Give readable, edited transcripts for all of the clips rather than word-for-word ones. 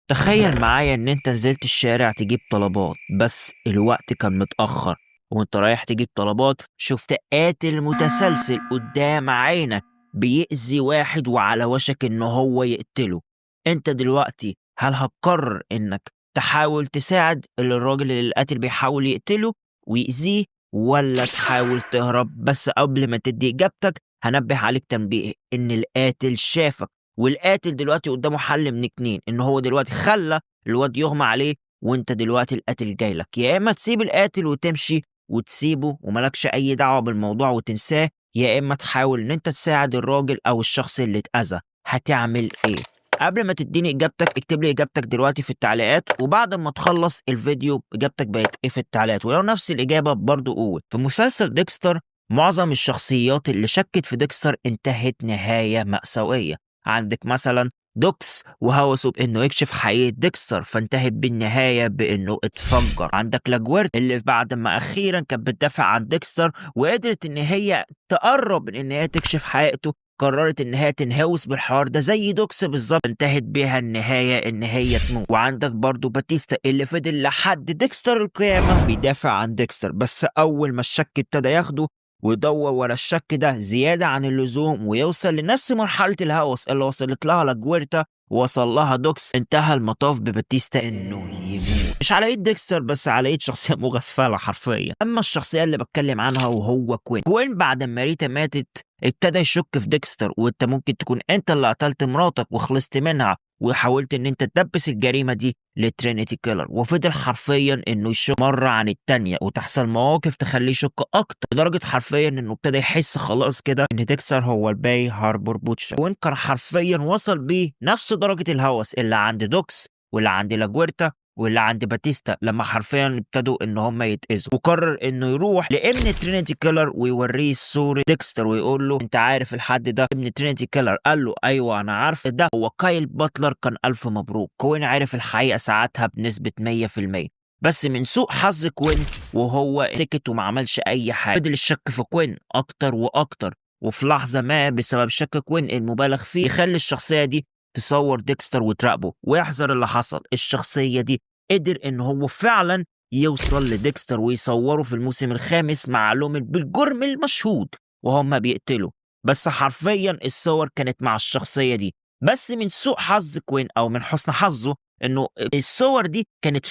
تخيل معايا ان انت نزلت الشارع تجيب طلبات، بس الوقت كان متأخر. وانت رايح تجيب طلبات شفت قاتل متسلسل قدام عينك بيأذي واحد وعلى وشك ان هو يقتله. انت دلوقتي هل هتقرر انك تحاول تساعد الراجل اللي القاتل بيحاول يقتله ويأذيه، ولا تحاول تهرب؟ بس قبل ما تدي اجابتك هنبه عليك تنبيه ان القاتل شافك، والقاتل دلوقتي قدامه حل من اتنين: ان هو دلوقتي خلى الواد يغمى عليه، وانت دلوقتي القاتل جاي لك. يا اما تسيب القاتل وتمشي وتسيبه وملكش اي دعوة بالموضوع وتنساه، يا اما تحاول ان انت تساعد الراجل او الشخص اللي اتأذى. هتعمل ايه؟ قبل ما تديني اجابتك اكتب لي اجابتك دلوقتي في التعليقات، وبعد ما تخلص الفيديو اجابتك بقت ايه في التعليقات. ولو نفس الاجابة برضو قول. في مسلسل ديكستر معظم الشخصيات اللي شكت في ديكستر انتهت نهاية مأساوية. عندك مثلا دوكس وهوسه بانه يكشف حقيقة ديكستر فانتهت بالنهاية بانه اتفجر. عندك لاجويرت اللي بعد ما اخيرا كانت بتدافع عن ديكستر وقدرت ان هي تقرب من ان هي تكشف حقيقته، قررت ان هي تنهوس بالحوار ده زي دوكس بالظبط، انتهت بيها النهاية ان هي تموت. وعندك برضو باتيستا اللي فضل لحد ديكستر القيامة بيدافع عن ديكستر، بس اول ما الشك ابتدى ياخده ويدور ورا الشك ده زيادة عن اللزوم ويوصل لنفس مرحلة الهوس اللي وصلت لها لاجويرتا ووصل لها دوكس، انتهى المطاف بباتيستا انه يموت. مش على ايد ديكستر بس، على ايد شخصية مغفلة حرفيا. اما الشخصية اللي بتكلم عنها وهو كوين بعد ما ريتا ماتت ابتدى يشك في ديكستر، وانت ممكن تكون انت اللي قتلت مراتك وخلصت منها وحاولت ان انت تدبس الجريمة دي لترينيتي كيلر. وفضل حرفيا انه يشك مرة عن التانية وتحصل مواقف تخليه يشك اكتر، لدرجة حرفيا انه ابتدى يحس خلاص كده ان ديكستر هو الباي هاربور بوتشر. وين كان حرفيا وصل بيه نفس درجة الهوس اللي عند دوكس واللي عند لاجويرتا واللي عند باتيستا لما حرفيا ابتدوا ان هم يتأذوا. وقرر انه يروح لابن ترينيتي كيلر ويوريه صورة ديكستر ويقول له: انت عارف الحد ده؟ ابن ترينيتي كيلر قال له: ايوه انا عارف، ده هو كايل باتلر. كان الف مبروك. كوين عرف الحقيقة ساعتها بنسبة 100%، بس من سوء حظ كوين وهو سكت وما عملش اي حاجة. فضل الشك في كوين اكتر واكتر، وفي لحظة ما بسبب شك كوين المبالغ فيه يخلي الشخصية دي تصور ديكستر وتراقبه ويحذر اللي حصل. الشخصية دي قدر ان هو فعلا يوصل لديكستر ويصوره في الموسم الخامس مع لومن بالجرم المشهود وهم بيقتلوا. بس حرفيا الصور كانت مع الشخصية دي، بس من سوء حظ كوين او من حسن حظه انه الصور دي كانت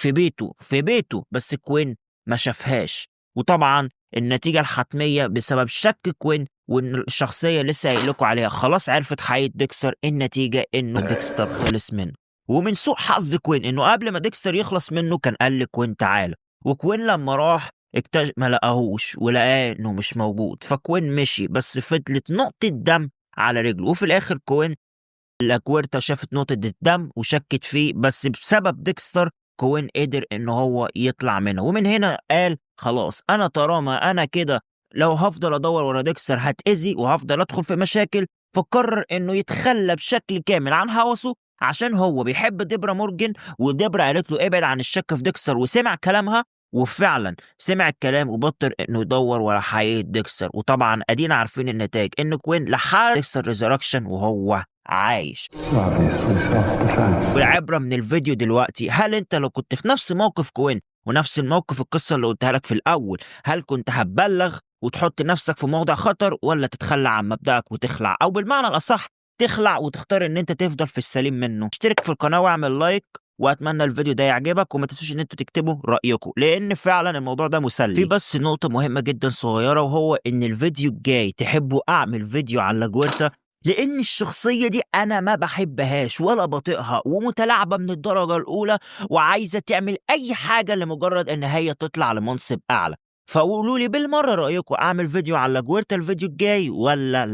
في بيته بس كوين ما شافهاش. وطبعا النتيجة الحتمية بسبب شك كوين وان الشخصية لسه قايل لكم عليها خلاص عرفت حقيقة ديكستر، النتيجة انه ديكستر خلص منه. ومن سوء حظ كوين انه قبل ما ديكستر يخلص منه كان قال لكوين تعالى، وكوين لما راح ما لقاهوش ولقاه انه مش موجود، فكوين مشي بس فضلت نقطة دم على رجله. وفي الاخر كوين لاكويرتا شافت نقطة الدم وشكت فيه، بس بسبب ديكستر كوين قدر ان هو يطلع منها. ومن هنا قال خلاص انا طالما انا كده لو هفضل ادور ورا ديكستر هتأذي وهفضل ادخل في مشاكل، فقرر انه يتخلى بشكل كامل عن هوسه عشان هو بيحب ديبرا مورجان. وديبرا قالت له ابعد عن الشك في ديكستر وسمع كلامها، وفعلا سمع الكلام وبطل انه يدور ورا حقيقة ديكستر. وطبعا ادينا عارفين النتائج ان كوين لحد ديكستر ريزركشن وهو عايش. والعبرة من الفيديو دلوقتي: هل انت لو كنت في نفس موقف كوين ونفس الموقف القصة اللي قلتها لك في الأول، هل كنت هتبلغ وتحط نفسك في موضع خطر، ولا تتخلى عن مبدأك وتخلع، أو بالمعنى الأصح تخلع وتختار إن أنت تفضل في السليم منه؟ اشترك في القناة واعمل لايك، وأتمنى الفيديو ده يعجبك، وما تنسوش إن انتوا تكتبوا رأيكم لأن فعلا الموضوع ده مسلي. في بس نقطة مهمة جدا صغيرة، وهو إن الفيديو الجاي تحبوا أعمل فيديو عن لاجويرتا، لان الشخصية دي انا ما بحبهاش ولا بطيقها ومتلاعبة من الدرجة الاولى وعايزة تعمل اي حاجة لمجرد ان هي تطلع لمنصب اعلى. فقولوا لي بالمرة رأيكم اعمل فيديو على لاجويرتا الفيديو الجاي ولا لا؟